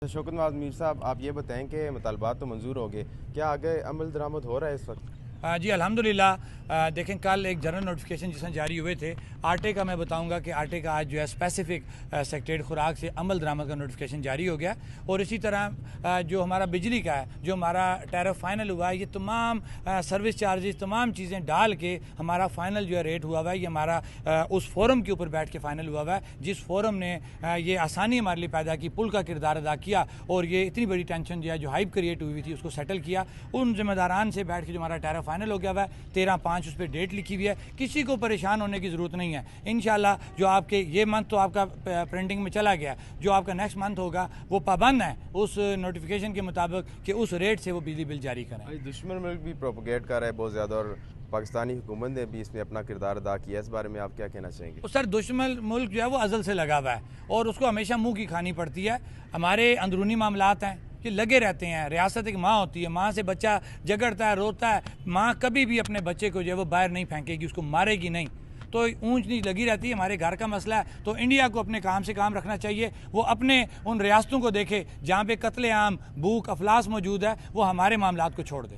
शौकत नवाज मीर साहब, आप ये बताएं कि मुतालबात तो मंजूर हो गए, क्या आगे अमल दरामद हो रहा है इस वक्त? जी अल्हम्दुलिल्लाह। देखें, कल एक जनरल नोटिफिकेशन जिसमें जारी हुए थे आटे का। मैं बताऊंगा कि आटे का आज जो है स्पेसिफिक सेक्रेटेड खुराक से अमल दरामद का नोटिफिकेशन जारी हो गया। और इसी तरह जो हमारा बिजली का है, जो हमारा टैरिफ फाइनल हुआ है, ये तमाम सर्विस चार्जेस तमाम चीज़ें डाल के हमारा फाइनल जो है रेट हुआ हुआ है। ये हमारा उस फोरम के ऊपर बैठ के फाइनल हुआ हुआ है जिस फोरम ने ये आसानी हमारे लिए पैदा की, पुल का किरदार अदा किया और ये इतनी बड़ी टेंशन जो है, जो हाइप क्रिएट हुई थी, उसको सेटल किया। उन जिम्मेदारान से बैठ के जो हमारा टैरिफ फाइनल हो गया हुआ है, 13/5 उस पर डेट लिखी हुई है। किसी को परेशान होने की ज़रूरत नहीं है। इंशाल्लाह जो आपके ये मंथ तो आपका प्रिंटिंग में चला गया, जो आपका नेक्स्ट मंथ होगा वो पाबंद है उस नोटिफिकेशन के मुताबिक कि उस रेट से वो बिजली बिल जारी करें। दुश्मन मुल्क भी प्रोपोगेट कर रहा है बहुत ज़्यादा, और पाकिस्तानी हुकूमत ने भी इसमें अपना किरदार अदा किया। इस बारे में आप क्या कहना चाहेंगे? सर, दुश्मन मुल्क जो है वो अज़ल से लगा हुआ है और उसको हमेशा मुंह की खानी पड़ती है। हमारे अंदरूनी मामलात हैं कि लगे रहते हैं। रियासत एक माँ होती है, माँ से बच्चा झगड़ता है, रोता है। माँ कभी भी अपने बच्चे को जो है वो बाहर नहीं फेंकेगी, उसको मारेगी नहीं। तो ऊंच नीच लगी रहती है। हमारे घर का मसला है तो इंडिया को अपने काम से काम रखना चाहिए। वो अपने उन रियासतों को देखे जहाँ पे कत्ले आम, भूख, अफलास मौजूद है, वो हमारे मामलात को छोड़ दे।